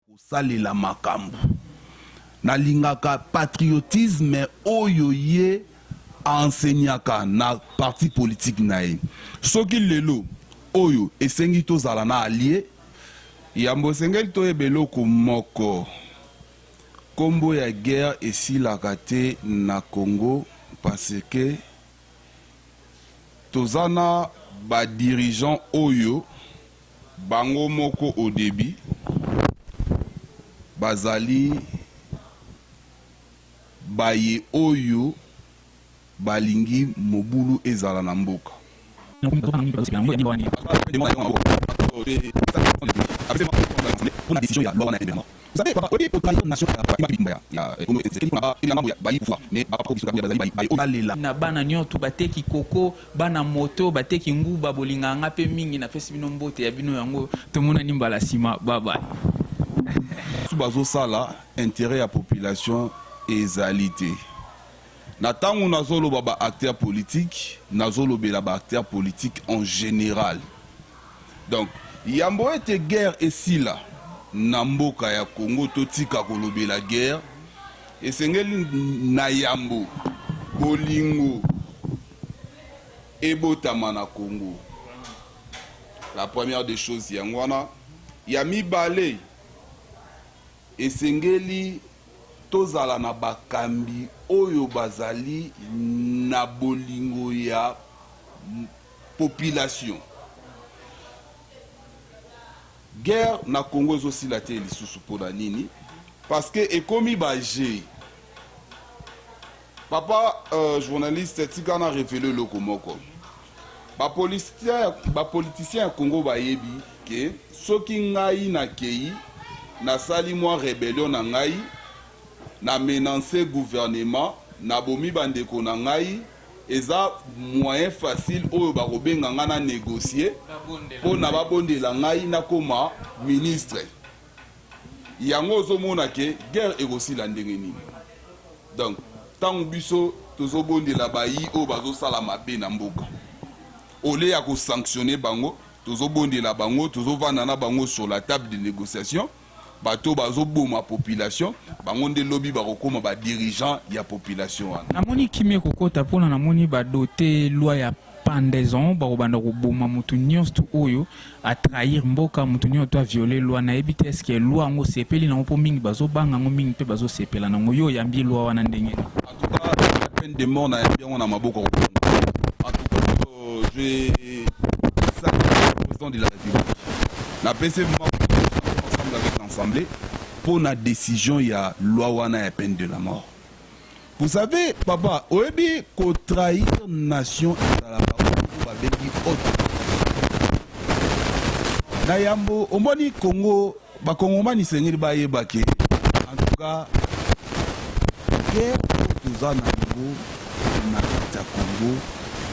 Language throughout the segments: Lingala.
kosalela makambo nalingaka patriotisme oyo ye enseignaka na parti politique na ye soki lelo oyo esengi tozala na allié yambo esengeli toyeba eloko moko kombo ya guerre esilaka te na Congo parce que tozana ba dirigeant oyo bango moko au début bazali baye oyo balingi mobulu ezala na mboka pour la décision, il y a loi vous savez, papa, au début, la nation na bana nyoto bateki koko bana moto bateki nguba bolinganga pe mingi na pesi bino mbote ya bino yango tomona nimbala sima baba bazo sala intérêt à population ezalité na tango nazolo baba acteur politique nazolo bela ba acteur politique en général donc yambo ete guerre esila na mboka ya Congo totika kolobela guerre esengeli na yambo bolingo ebotama na Congo. La première des choses yangwana ya mibale esengeli tozala na bakambi oyo bazali na bolingo ya population. Guerre na Congo aussi la télé lisusu pona nini parce que ekomi baje papa journaliste tika na révélé le komoko ba politicien ya Congo bayebi ke soki ngai na kei na sali moi rébellion na ngai na menacer gouvernement na bomi bandeko na ngai eza moyen facile oyo bakobenga nga na négocier po na babondela ngai na koma ministre yango ozomona ke guerre ekosila ndenge nini donc tango biso tozobondela bayi oyo bazosala mabe na mboka ole ya kosanctionner bango tozobondela bango tozovanda na bango sur la table de négociation bato bazoboma population bango nde lobi bakokoma ba dirigeant ya population wana namoni kimie kokota pona namoni badote loi ya pendaison bakobanda koboma mutu nyonso oyo a trahir mboka mutu nyonso to a violer loi na ebite est-ce que loi ngo sepeli nango po mingi bazobanga ngo mingi pe bazosepela nango yo yambi loi wana ndenge en tout cas la peine de mort na bien on a maboko en tout cas je vais ça le président de la République la PC ensemble avec l'Assemblée pour la décision il y a loi wana ya peine de la mort. Vous savez papa oyebi ko trahir nation ezala ba bebi autre na yambo omoni Congo ba kongomani sengeli ba yebake en tout cas guerre tozana ngo na kata Congo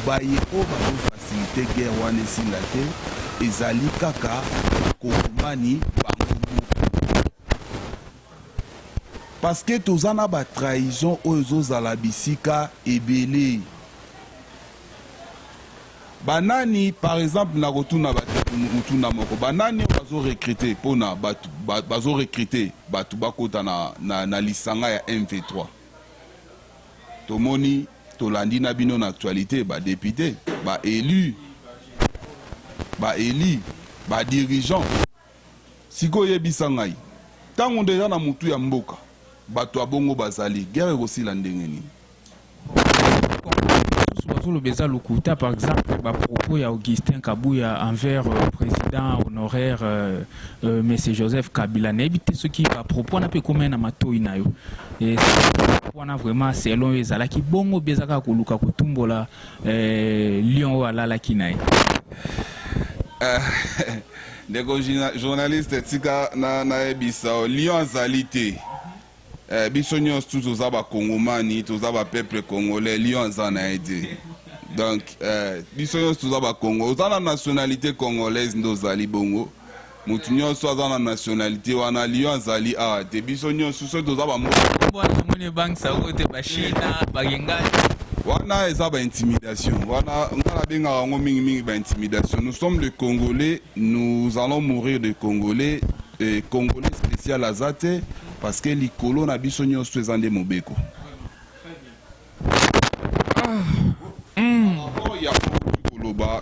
ba yeko ba faciliter guerre wana esila te ezali kaka kongomani parce que tozana ba trahison oyo zala bisika ebele banani par exemple na rotuna batuna moko banani bazo recruter pona bazo recruter batu bakota na lisanga ya MV3 tomoni tolandi na bino na actualité ba député ba élu ba dirigeant siko yebisa ngai tango ndeya na mutu ya mboka bato abongo bazali guerre aussi la ndenge nini le beza lokuta par exemple ba propos ya Augustin Kabuya envers président honoraire monsieur Joseph Kabila nebite ce qui va propos na pe comme na matoi na yo et wana vraiment selon ezala ki bongo beza ka koluka kutumbola lion wala la kinaye ndeko journaliste tika na ebisa lion azalité biso nyonso tous toza bakongomani toza bapeuple congolais lion aza na ede donc biso nyonso toza bakongo oza na nationalité congolaise nde ozali bongo mutu nyonso aza na nationalité wana lion azali awa te biso nyonso so toza wana eza baintimidation wana nga nabengaka yango mingimingi baintimidation nous sommes les Congolais nous allons mourir de Congolais Congolais spéciaux spécial azate parce que likolo na biso nyonso eza nde mobeko.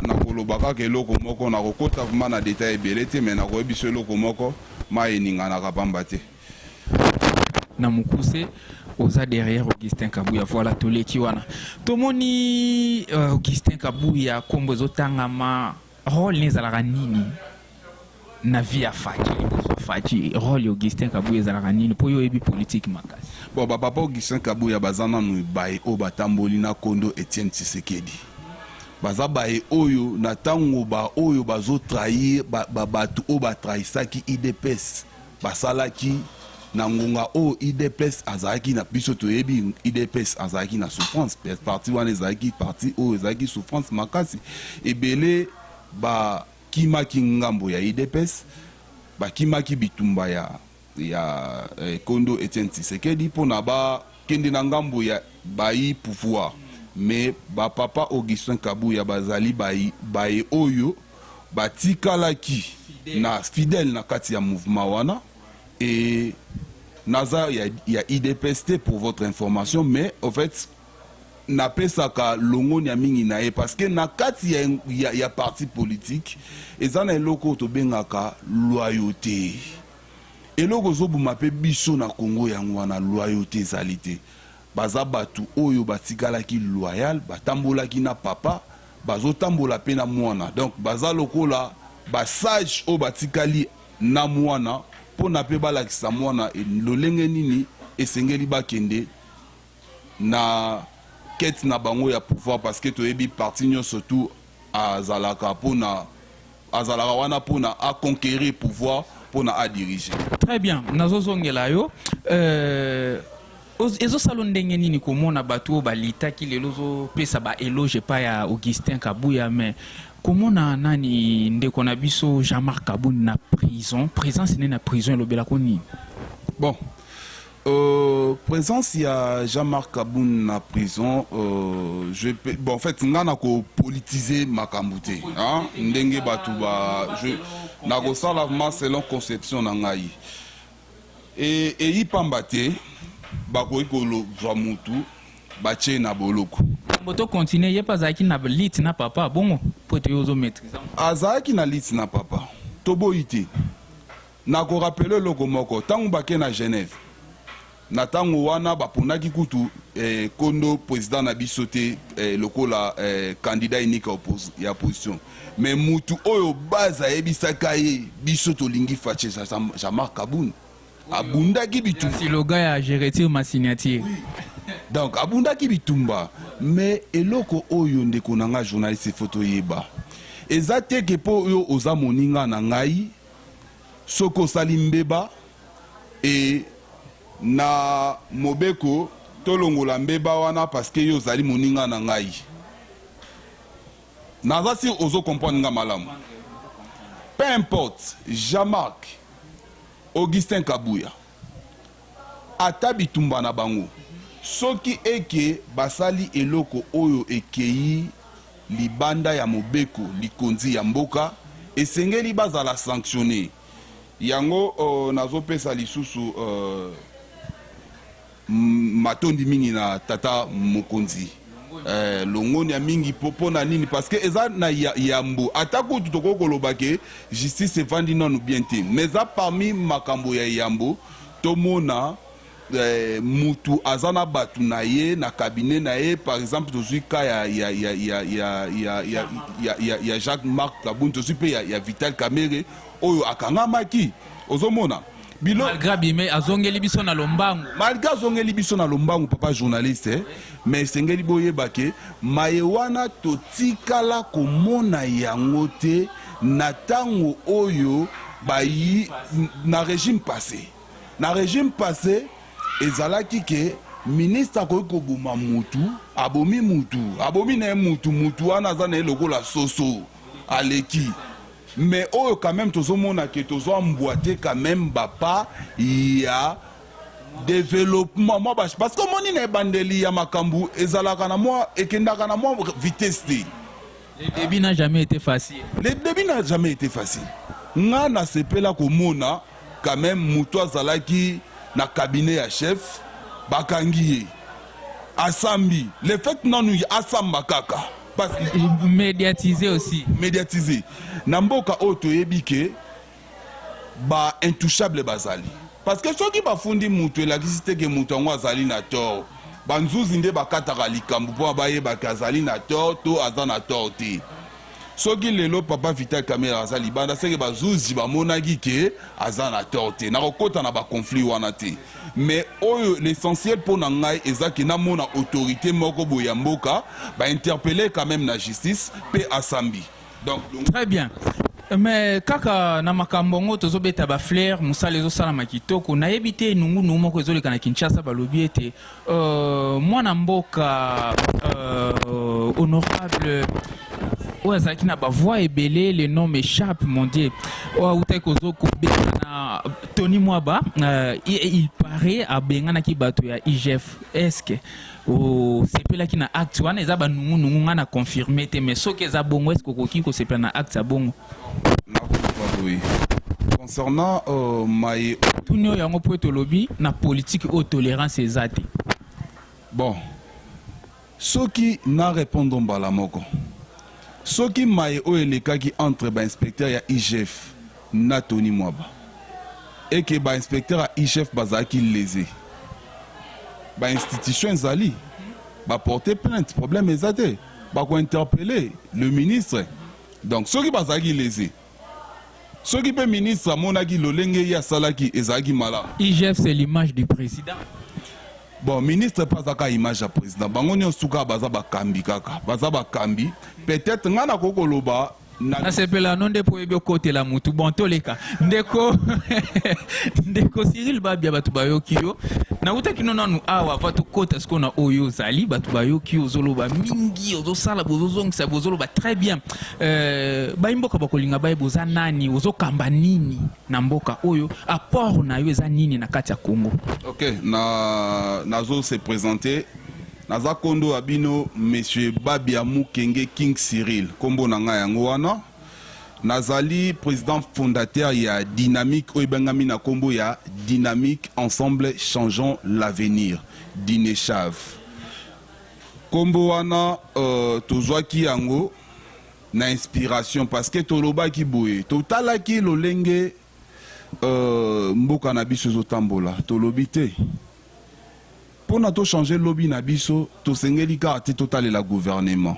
Na koloba kaka eloko moko na kokota vraiment na détail ebele te mais na koyebi biso eloko moko ma eninganaka pamba te. Na mukuse oza derrière Augustin Kabuya, voilà toleki wana tomoni Augustin Kabuya kombo ezotangama rôle nezalaka nini na vie ya Fati rôle Augustin Kabuya ezalaka nini po yo yebi politique makasi. Bon papa Augustin Kabuya baza nanu baye o batamboli na kondo Etienne Tshisekedi baza baye oyo na tango ba oyo bazo trahir batu o batrahisaki IDPS basalaki na ngonga o IDPS azaki na biso toyebi IDPS azaki na souffrance parti wana ezaki parti o ezaki souffrance makasi ebele ba kimaki ngambo ya IDPS ba kimaki bitumba ya kondo Etienne Tshisekedi pona ba kende na ngambo ya bayi pouvoir mais ba papa Augustin Kabuya bazali bayi oyo batikalaki na fidèle na kati ya mouvement wana. Et Naza, il y a IDPST pour votre information, mais en fait, n'a pas ça ka longo nya mingi nae parce que na kati il y a parti politique et ça na loko to bengaka loyauté. Et loko zo bumape biso na Congo yango na loyauté zalité. Baza batu oyo batikala ki loyal, batambola ki na papa, bazo tambola pe na mwana. Donc baza loko la ba sage o batikali na mwana. Po na pe balakisa mwana lolenge nini esengeli bakende na quête na bango ya pouvoir parce que toyebi parti nyo surtout azalaka pona azalaka wana pona a conquérir pouvoir pona a diriger. Très bien, nazozongela yo ezo salon ndenge nini komona bato balitaki lelozo pesa ba éloge pa ya Augustin Kabuya mais komona nani ndeko na biso Jean-Marc Kaboun na prison présence na prison lobela koni. Bon présence ya Jean-Marc Kaboun na prison bon en fait ngana ko politiser makambuté hein ndenge batu ba je na ko sala selon conception na ngai et yipambate bakoyi kolo zwa mutu bache na boloko moto continuer ye pazaki na lit na papa bongo pote yozo maîtriser azaki na lit na papa toboyite na ko rappeler loko moko tangu bake na Genève na tango wana baponaki kutu kondo président na bisote lokola candidat unique ya opposition mais mutu oyo baza yebisaka ye bisoto lingi fache Jean-Marc Kaboun abundaki bitumba si le gars a géré ma signature donc abundaki bitumba mais eloko oyo ndeko nanga journaliste photo yeba ezate ke po oyo oza moninga na ngai soko sali mbeba et na mobeko tolongola mbeba wana parce que yo zali moninga na ngai naza si ozo comprendre nga malamu peu importe Jean-Marc Augustin Kabuya ata bitumba na bango soki eke basali eloko oyo ekei libanda ya mobeko likonzi ya mboka esengeli bazala sanctionné yango nazopesa lisusu matondi mingi na tata mokonzi longoni ya mingi popo na nini parce que eza na yambo atako tutoko kolobake justice evandi nanu bien te mais za parmi makambo ya yambo tomona mutu azana batu na ye na cabinet na ye par exemple tozui ka ya Jacques-Marc Kaboun tozui pe ya Vital Kamerhe oyo akangamaki ozomona malgré bime azongeli biso na lombangu malgré azongeli biso na lombangu papa journaliste mais sengeli boyeba ke maye wana totikala komona yango te na tango oyo bayi na régime passé ezalaki ke ministre akoki koboma mutu abomi na mutu wana aza na ye lokola soso aleki mais oyo quand même tozomona ke tozo emboîter quand même bapa ya développement moi parce que moni na bandeli ya makambu ezalaka na moi ekendaka na moi vitesse te. Le début n'a jamais été facile. Nga na sepela komona quand même mutu azalaki na cabinet ya chef bakangi ye asambi le fait nanu asamba kaka parce que médiatisé aussi médiatisé na mboka oyo toyebi ke ba intouchable bazali parce que soki bafundi mutu elakisi te ke mutu yango azali na tort banzuzi nde bakataka likambo mpo bayebaka azali na tort to aza na tort te soki lelo papa Vital Kamerhe aza libanda seke bazuzi bamonaki ke aza na tort te nakokota na baconflit wana te mais oyo l'essentiel mpo na ngai eza ke namona autorité moko boye ya mboka bainterpele quand même na justice mpe asambi donc très bien. Mais kaka na makambo ngo tozobeta ba flair musala ezosala makitoko nayebi te nungu moko ezoleka na Kinshasa balobi ete mwana mboka honorable azalaki na bavoix ebele le nom m'échappe mon dieu autai kozokobeta na Tony Mwaba il paraît abenganaki bato ya IGF est-ce sepelaki na acte wana eza banungu nga na confirmé te mais soki eza bongo est-ce kokoki kosepela na acte ya bongo oui. Concernant Maye tunyo yango po tolobi na politique au tolérance ezate bon soki na répondre mbala moko soki Maye o elekaki entre ba inspecteur ya IGF na Tony Mwaba et que ba inspecteur ya IGF bazaki lésé ba institution ezali ba porter plainte problème ezate ba ko interpeller le ministre donc soki bazaki lésé soki pe ministre amonaki lolenge ya salaki ezaki mala IGF c'est l'image du président bon ministre pas aka image ya président bango nyonso suka baza bakambi kaka baza bakambi peut-être ngana kokoloba nasepela no nde po yebi okotela mutu bon toleka ndeko ndeko Cyril Babia bato bayoki yo nautaki no nanu awa va tokota siko na oyo ozali bato bayoki ozoloba mingi ozosala bozozongisa bozoloba très bien bayimboka bakolinga baye boza nani ozokamba nini na mboka oyo apport na yo eza nini na kati ya Congo. Ok nazo se présenter naza kondo abino monsieur Babia Mukenge King Cyril kombo na nga yango wana nazali président fondateur ya Dynamique oyo bengami na kombo ya Dynamique Ensemble Changeons l'Avenir Dinechav kombo wana tozwaki yango na inspiration parce que tolobaki boye totalaki lolenge mboka na biso ezotambola tolobi te pour to changer lobby na biso to sengeli karte total la gouvernement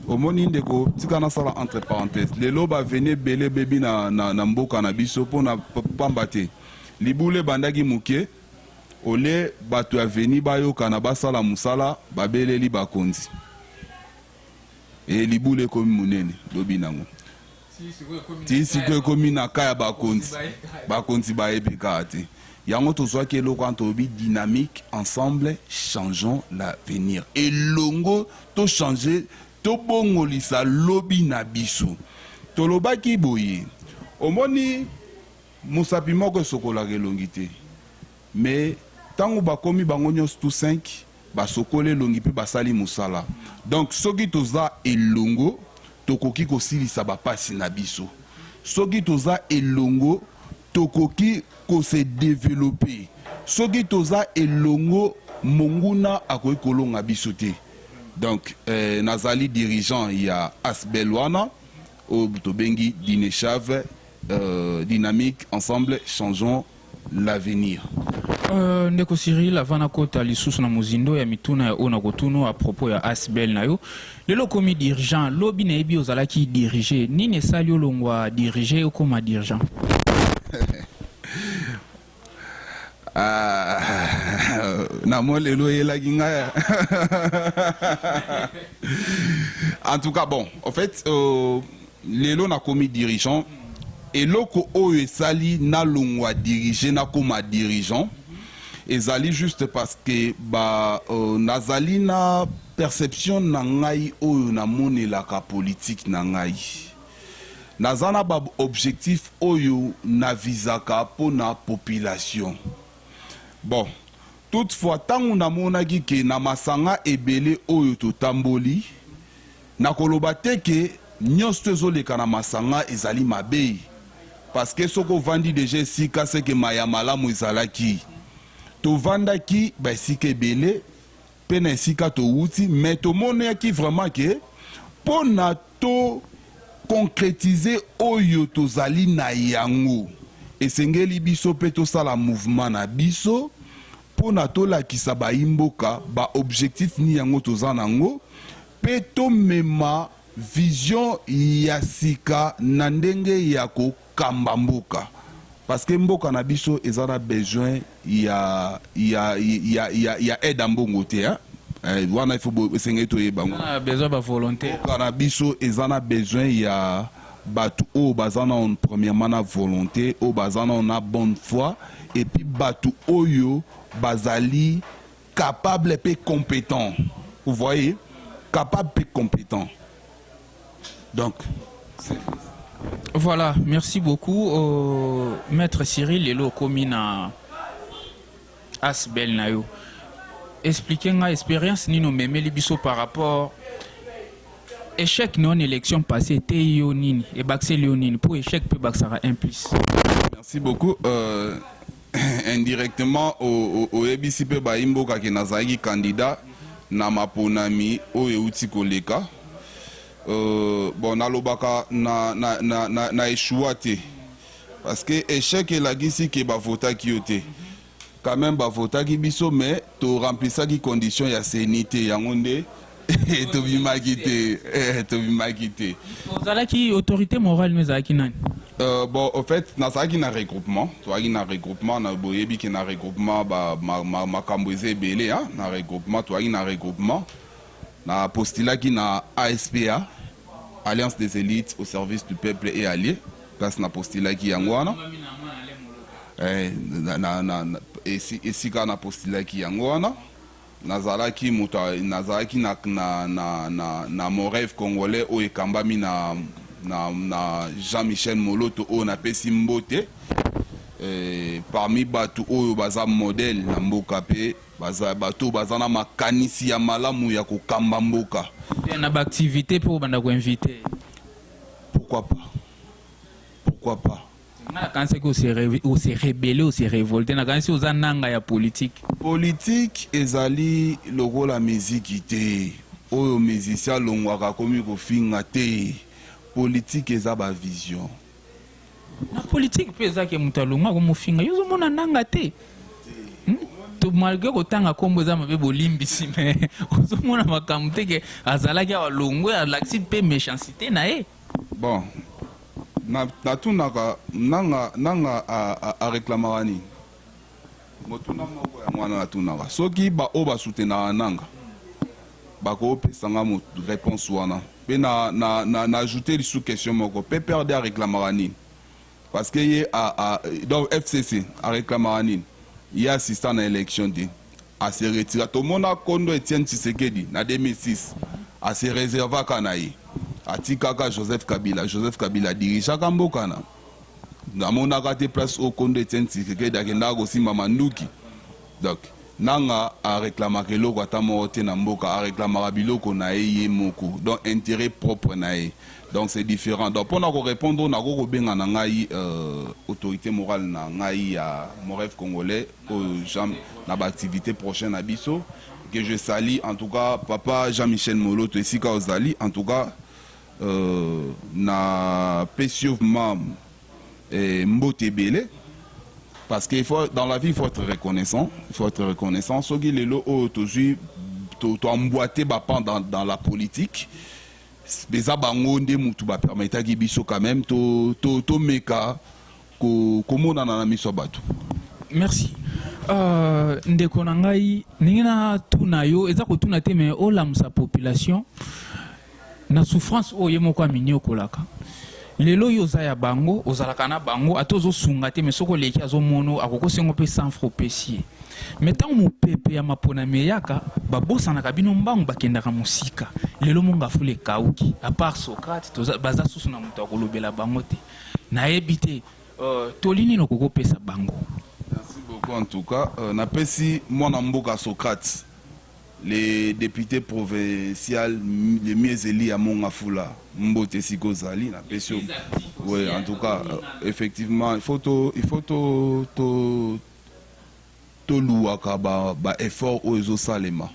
omoni ndeko tika na sala entre parenthèses les loba venez belé bebi na mboka na biso pour na pamba te libule bandaki muke ole bato ya veni bayoka na basala musala babeleli bakonzi et libule komi munene lobi nango ti siko komi na kaya bakonzi bayebi karte yango tozwaki eloko antobi Dynamique Ensemble Changeons l'Avenir et longo to changer to bongolisa lobi na biso tolobaki boye omoni musapi moko sokola elongi te mais tango bakomi bango nyonso tout 5 basokole elongi mpe basali musala donc soki toza elongo tokoki kosilisa bapasi na biso soki toza elongo tokoki ko se développer soki toza elongo monguna akoki kolonga biso te donc nazali dirigeant ya Asbelwana o tobengi Dinechav Dynamique Ensemble Changeons l'Avenir. Ndeko Cyril avana kota lisusu na muzindo ya mituna ya ona kotuno à propos ya Asbel na yo lelo komi dirigeant lobi na ebi ozalaki diriger nini esali olongwa diriger okoma dirigeant. En tout cas, bon, en fait, Lelo na komi dirigeant et loko oyo sali na longwa diriger na koma dirigeant ezali juste parce que nazali na perception na ngai oyo na monelaka politique na ngai nazana ba objectif oyo na visaka po na population. Bon, toutefois, tant on a monaki ke na masanga ebele oyo to tamboli, na kolobate ke nyos tezoleka na masanga ezali mabei. parce que ce qu'on vend déjà sika c'est que mayamala mouizalaki to vandaki ba sika belé pena sika to wuti mais to monaki vraiment que pour na to concrétiser oyo tozali na yango esengeli biso pe to sala mouvement na biso pour na to lakisa ba imboka ba objectif ni yango toza nango pe to mema vision ya sika na ndenge ya kokamba mboka parce que mboka na biso ezana besoin ya aide en mbongo te hein wana il faut essayer to yebango besoin ba volonté mboka na biso ezana besoin ya batu o bazana on premièrement na volonté o bazana on a bonne foi et puis batu oyo bazali capable et compétent vous voyez capable et compétent. Donc, voilà, merci beaucoup. Maître Cyril Lelo Komina Asbel Nayo. Expliquez une expérience ni nous même libiso par rapport échec non élection passée te yonini et baxé léonine pour échec peut baxara implice. Merci beaucoup. Indirectement au EBCP Baimbo Kake Nazaki candidat na maponami o euti koleka. Bon nalobaka na échoué parce que échec et la gisi qui ba vota qui yote quand même ba vota qui biso mais to remplissa qui condition ya sénité yangonde to bima quitté ozala qui autorité morale mais qui nani bon en fait nazaki na regroupement na regroupement na boyebi ki na regroupement ba makambo ezebele hein na regroupement na regroupement na postulat qui na ASPA Alliance des élites au service du peuple et alliés place na postulat qui yangwana esika na postulat qui yangwana nazalaki na mon rêve congolais o ekambami na Jean-Michel Moloto o na pesi mbote parmi batu oyo baza modèle na mboka pe bato bazana makanisi ya malamu ya kokamba mboka na ba activité pour banda ko inviter pourquoi pas na kanse ko se rebeller ou se révolter na kanse oza nanga ya politique ezali logo la musique te oyo musicien longwaka komi ko finga te politique eza ba vision na politique pe eza ke mutalonga ko mofinga yozo mona nanga te malgré kotanga kombo za mabe bolimbisi mais ozomona makambo te ke azalaki alongwe alakisi pe méchanceté na ye bon natunaka nanga a réclamaka nini motuna moko ya mwana natunaka soki baoyo basoutenaka nanga bakoopesanga réponse wana mpe na ajouté lisu question moko mpe perde a réclamaka nini parce que ye donc FCC a réclamaka nini il y a assistant à l'élection à se retirer. Tout le monde a connu Etienne Tshisekedi en 2006 à se réserver à Kanaï. À Tikaka Joseph Kabila dirige à Kambokana. Dans mon agate place au compte Etienne Tshisekedi à Kenda aussi Mamanduki. Donc, nanga a réclamé que l'eau a tamoté Namboka a réclamé biloko na ye moko. Donc intérêt propre na ye. Donc c'est différent. Donc pour nous répondre, on a bien ngai autorité morale na ngai à mon rêve congolais aux gens na activité prochaine à Bisso que je salue en tout cas papa Jean-Michel Moloto et Sika Ozali en tout cas na péciovement mbote belé parce qu'il faut dans la vie il faut être reconnaissant ce qui est là aujourd'hui to emboîter dans la politique beza bango nde mutu ba permettre ki biso quand même to meka komona na miso bato. Merci. Ndeko na ngai ningina tuna yo eza ko tuna te mais olamusa population na souffrance oyo moko aminyo kolaka. Lelo yo za ya bango ozalaka na bango atozo sunga te mais soko leki azomono akoko sengo pe sans fropesier. Metango mopepe ya mapona meyaka babosana kabino mbangu bakendaka musika lelo monga fule kauki à part Socrate baza susu na mutu akolobela bango te na ebite tolini no koko pesa bango. Merci beaucoup en tout cas na pesi mwana mboka Socrate les députés provinciaux les mieux élus à Mongafula, Mbote Siko Zali, la pression. Oui, en tout cas, effectivement, il faut louaka ba effort aux salema.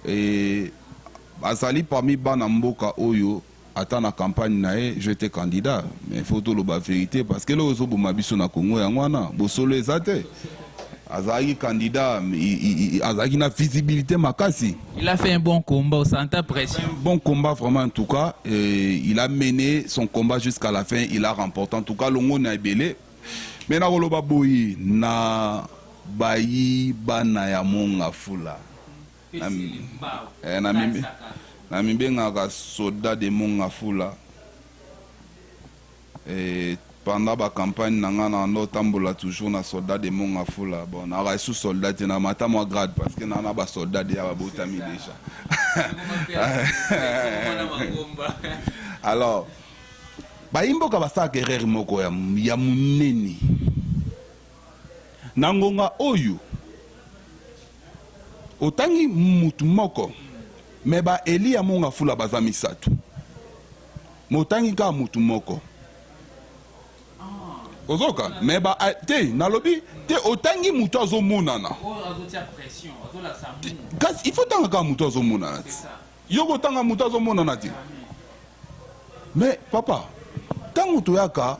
Et Azali parmi Banamboka Oyo, attends la campagne nae, j'étais candidat, mais il faut tout le vérité parce que le ozo bumabiso na Congo yangwana, bosolo ezate. Azali candidat, Azali na visibilité makasi. Il a fait un bon combat au centre pression. Un bon combat vraiment en tout cas. Il a mené son combat jusqu'à la fin. Il a remporté en tout cas l'ongo na ebele. Mais na roloba boyi na bayi bana ya monga fula. Na mimbenga ka soldat de monga fula. Pendant la campagne, on a toujours un soldat de Mongafula. Bon, on a reçu soldat, on a maté mon grade parce que on a un soldat de Yababotami déjà. Alors, Baimbo Kabasa Guerre Moko ya Muneni. Nangonga Oyo. Otangi Mutu Moko. Mais ba Eli ya Mongafula Bazami Satu. Motangi ka Mutu Moko. Ozoka, mais ba te nalobi te otangi mutu azomonana. Kasi il faut tanga ka mutu azomonana. Yoko tanga mutu azomonana ti. Mais papa, tango toyaka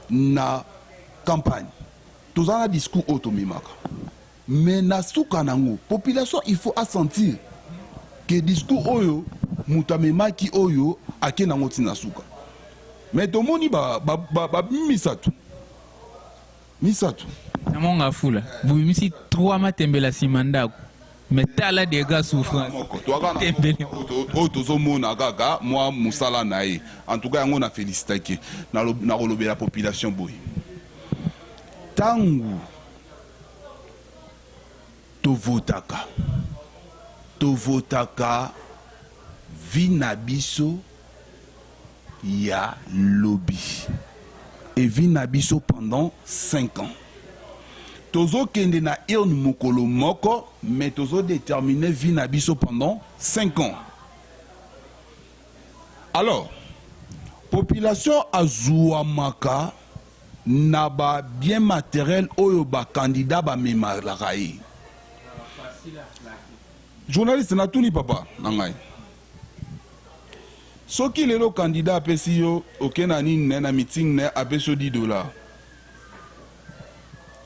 na campagne, tozana discours automimaka. Mais na suka nango, population il faut assentir que discours oyo mutamemaki oyo ake nango tina suka. Mais tomoni ba misatu. Misatu. Namonga fula. Bumisi 3 matembela simanda. Mais tala des gars souffrance. Tozomona gaga moi musala nae. En tout cas, on a félicité na rolobe la population boy. Tangu tovotaka vinabiso ya lobby. Et vinabiso pendant 5 ans. Tozo kende na urne mokolo moko, mais tozo déterminé vinabiso pendant 5 ans. Alors, population azouamaka naba bien matériel oyo ba candidat ba memalakai. Journaliste na tuni papa nangai. Soki lelo candidat apesi yo okenani na meeting ne apesi $10.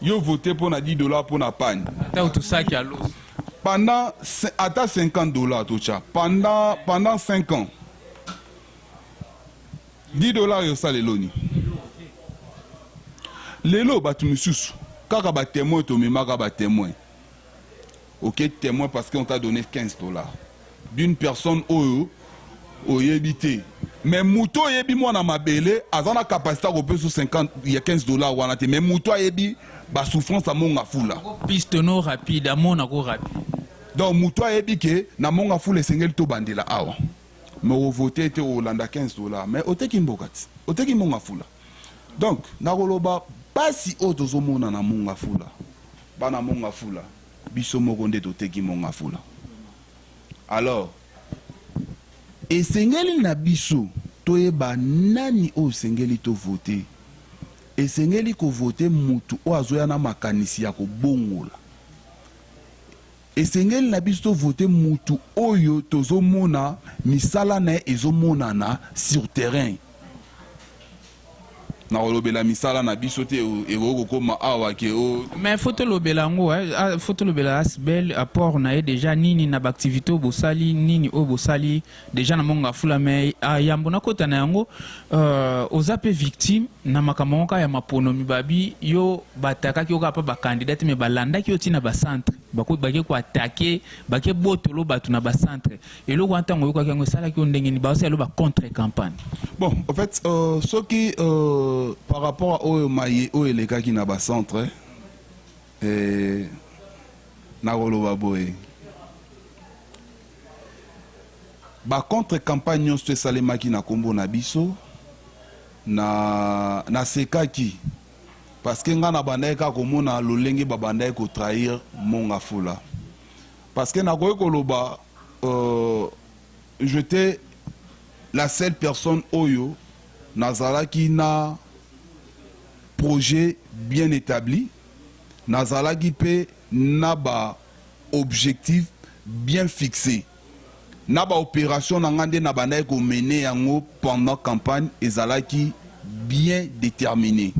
Yo voté pour na $10 pour na pagne. Pendant ata $50 tocha. Pendant 5 ans. $10 yo sa lelo ni. Lelo batu misusu. Kaka ba témoin to memaka ba témoin. OK, témoin parce qu'on t'a donné $15 d'une personne oyo oyebité. Mais Mouto yebi moi na mabele, azana capacité à payer sur 50, il y a $15 wana te. Mais Mouto yebi ba souffrance à monga fula. Piste no rapide, à mon go rapide. Donc Mouto yebi que na monga fula sengel to bandela awa. Mais au voté te au landa $15. Mais oteki mbokati. Oteki monga fula. Donc na roloba pas si auto zomona na monga fula. Ba na monga fula. Biso moko nde toteki monga fula. Alors et sengeli na biso toyeba nani o sengeli to voter et sengeli ko voter mutu o azoya na makanisi ya ko bongola et sengeli na biso to voter mutu oyo tozomona misala na ezomonana sur terrain na olobela misala na biso te eko koma awa ke o. Mais photo lobela ngo photo lobela asbel apport na déjà nini na activité bosali nini o bosali déjà na monga fula mais yambo na kota na yango ozape victime na makamonka ya maponomi babi yo bataka ki okapa ba candidat mais balanda ki otina ba centre bako bake ko attaquer bake botolo batu na ba centre et lo kwantango yo kwa yango sala ki ondenge ni ba osalo ba contre campagne. Bon en fait ce qui par rapport au maïe au les cas qui n'a pas centre et na roloba boy ba contre campagne sur salema qui na kombo na biso na sekaki parce que nga na bandai ka komona lolenge ba bandai ko trahir monga fula parce que nakoki koloba j'étais la seule personne oyo nazalaki na projet bien établi, nazalaki pe na ba objectif bien fixé, na ba opération na ngande na bandai ko mener yango pendant campagne ezalaki bien déterminé.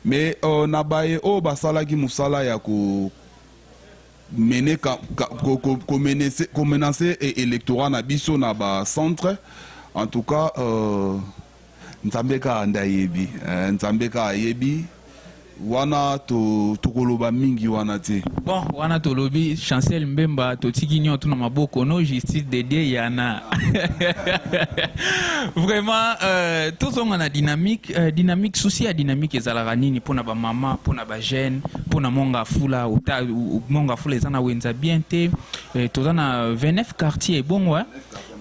Mais na baye o basalaki musala ya ko mener ko menacer électorat na biso na ba centre. En tout cas nzambeka ndayebi nzambeka ayebi wana tokoloba mingi wana te. Bon, wana tolobi Chancel Mbemba totiki nyoto na maboko no justice dédié yana. Vraiment tous on a dynamique dynamique souci à dynamique ezalaka nini pona ba mama pona ba jeune pona monga fula monga fula ezana wenza bien te tozana 29 quartiers bon ouais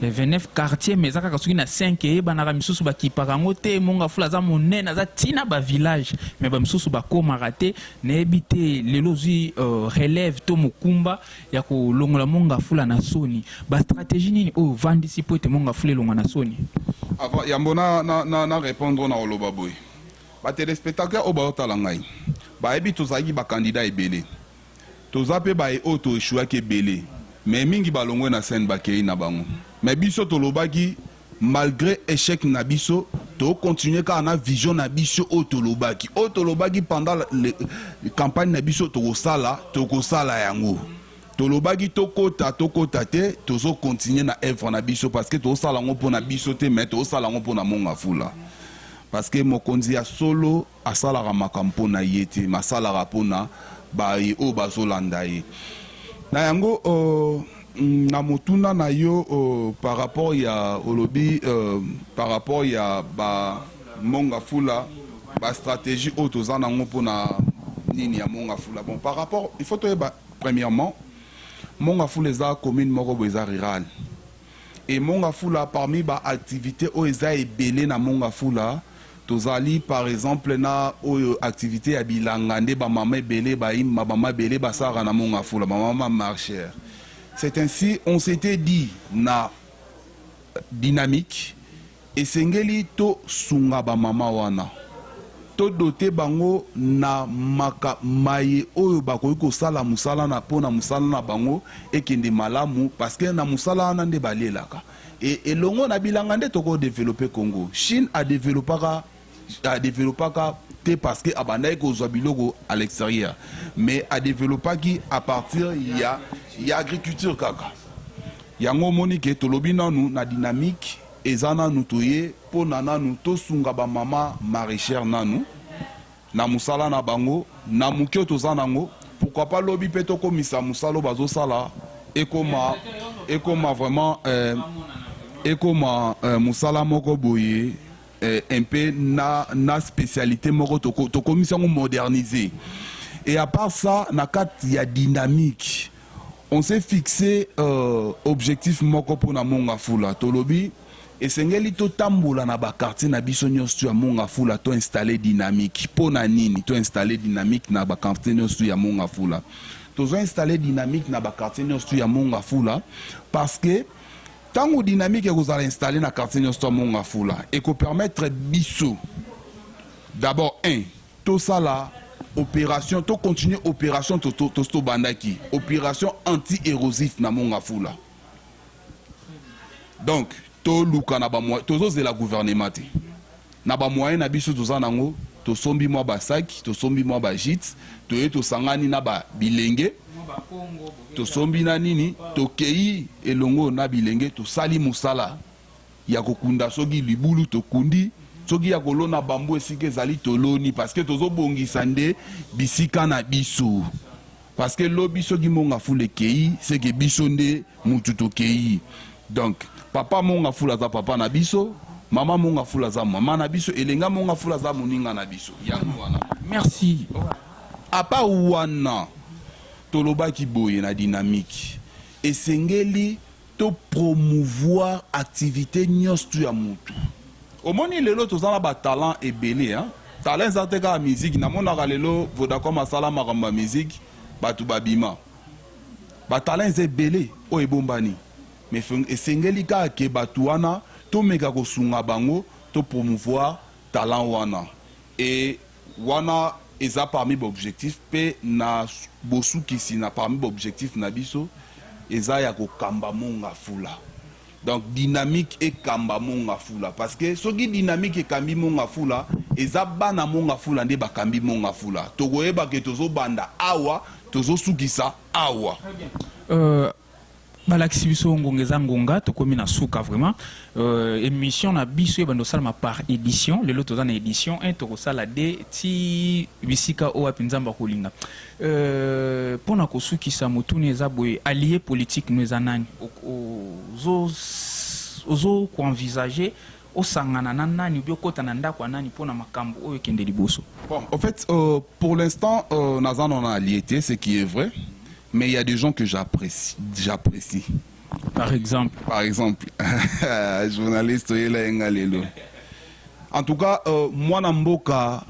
29 quartiers mais zaka kasuki na 5 e banaka misusu bakipaka ngo te monga fula za monene za tina ba village mais ba misusu bakoma raté na ebité lelo zui relève to mukumba ya ko longola monga fula na soni ba stratégie nini o vandisi po te monga fula longa na soni avant yambona na répondre na oloba boy ba téléspectateurs o ba otala ngai ba ebi tozaki ba candidat ebele tozape ba e auto échoué ke belé mais mingi balongwe na scène bakei na bango mais biso tolobaki malgré échec na biso to continuer ka na vision na biso otolobaki pendant les campagne na biso to sala yango tolobaki tokota te tozo continuer na œuvre na biso parce que to sala ngo pona biso te mais to sala ngo pona monga fula parce que mokonzi ya solo asala ka makampo na yete masala rapona ba o bazolanda ye na yango na motuna na yo par rapport ya olobi par rapport ya ba monga fula ba stratégie auto za nango pona nini ya monga fula bon par rapport il faut to ba premièrement monga fula eza commune moko bo eza rural et monga fula parmi ba activité o eza ebele na monga fula tozali par exemple na oyo activité ya bilanga nde ba mama ebele ba imba ba mama ebele ba sara na monga fula ba mama marchère. C'est ainsi, on s'était dit na dynamique et sengeli to sunga ba mama wana to doté bango na maka maye oyo bakoki kosala musala na pona musala na bango ekende malamu parce que na musala wana nde balelaka et longo na bilanga nde toko développer Congo. Chine a développé te parce que abandai kozwa biloko à l'extérieur mais a développé qui à partir ya agriculture kaka yango moni ke tolobi nanu na dynamique ezana nu toye pona nanu to sunga ba mama maraîchère nanu na musala na bango na mukio tozana ngo pourquoi pas lobi peto komisa musalo bazo sala ekoma vraiment ekoma musala moko boye un peu na spécialité moko to commission modernisée et à part ça na kat ya dynamique on s'est fixé objectif moko pour na monga fula tolobi et sengeli to tambola na ba quartier na biso nyonso ya monga fula to installer dynamique pona nini to installer dynamique na ba quartier nyonso ya monga fula to installer dynamique na ba quartier nyonso ya monga fula parce que tango dynamique que vous allez installer dans le quartier de Monga Fula et qu'on permettre biso d'abord tout ça là opération tout continuer opération to bandaki opération anti-érosif na Monga Fula donc to luka na ba moyen to la gouvernement na ba moyen na biso to zanango to sombi mo ba sac to sombi mo ba gîte to sangani na ba bilenge to sombi na nini to kei elongo na bilenge to sali musala ya kokunda soki libulu to kundi soki ya kolona bambo esika ezali toloni parce que tozo bongisa nde bisika na biso parce que lobi soki monga fule kei c'est que biso nde mutu to kei donc papa monga fula za papa na biso mama monga fula za mama na biso elenga monga fula za moninga na biso yango wana merci apa wana toloba ki boye na dynamique et sengeli to promouvoir activité nyonso ya mutu omoni lelo tozana ba talent ebele hein talent za teka musique na mona lelo Vodacom asala makamba musique batu babima talent eza ebele oyo ebombani mais esengeli kaka ke bato wana tomeka kosunga bango to promouvoir talent wana et wana eza parmi baobjectif mpe na bosukisi na parmi baobjectif na biso eza ya kokamba monga fula. Donc dynamique ekamba monga fula parce que soki dynamique ekambi monga fula eza bana monga fula nde bakambi monga fula tokoyeba ke tozobanda awa tozosukisa awa. balakisi biso ngongeza ngonga tokomi na suka vraiment émission na biso ebando salama par édition lelo toza na édition 1 tokosala de ti bisika o apinzamba kolinga pona kosukisa mutuni eza boye allié politique nous eza nani ozo ko envisager osangana na nani ou bien kota na ndako nani pona makambo oyo kende liboso. Bon, en fait pour l'instant nazana on a allié ce qui est vrai. Mais il y a des gens que j'apprécie. Par exemple, journaliste, en tout cas, moi, Namboka,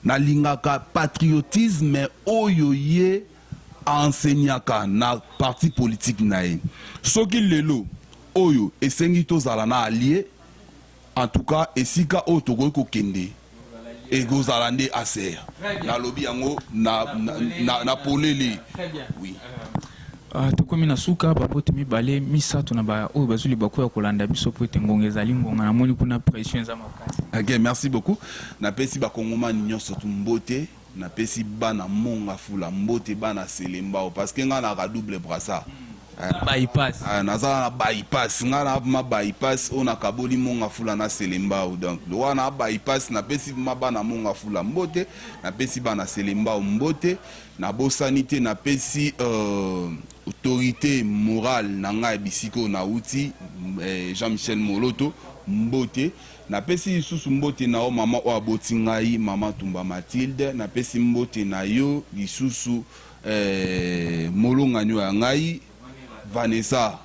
nalingaka patriotisme oyoye enseignaka na parti politique nae. Soki lelo oyo esengi tozala na allié, en tout cas, esika otogoy ko kende. Et Gozalande Aser. Na lobby yango na polele. Oui. Tokomi na suka babote mibale misato na ba oyo bazuli bakoya kolanda biso po tengongeza lingonga na moni kuna pression za makasi. OK, merci beaucoup. Na pesi ba kongomani nyonso tumbote, na pesi bana monga fula mbote bana selembao parce que nga na ka double brassard. Bypass. Nazala na bypass ngana ma bypass ona kaboli monga fula na selembao donc wana bypass na pesi mabana monga fula mbote na pesi bana selembao mbote na bosanité na pesi autorité morale na ngai bisiko na uti Jean-Michel Moloto mbote na pesi susu mbote na o mama o aboti ngai mama Tumba Mathilde na pesi mbote na yo lisusu molonganyo ya ngai Vanessa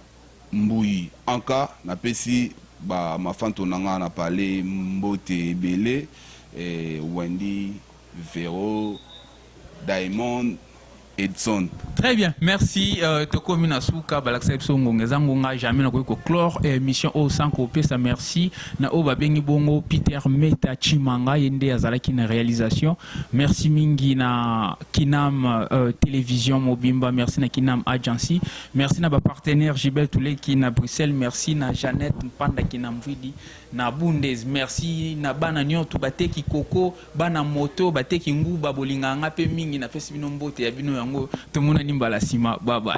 Mbouyi Anka na pesi ba mafanto nanga na parler mbote ebele Wendy Vero Diamond Edson. Très bien, merci. Tokomi na suka balakisepso ngongeza ngonga jamais na ko clore émission au sans copier ça merci na o babengi bongo Peter Meta Chimanga yende azalaki na réalisation. Merci mingi na Kinam télévision Mobimba, merci na Kinam Agency, merci na ba partenaire Gibel Toulé qui na Bruxelles, merci na Jeannette Mpanda Kinam Vidi na Bundes, merci na bana nyoto bateki koko bana moto bateki nguba bolinga nga pe mingi na pesi bino mbote ya bino yango tomona nimbala sima bye bye.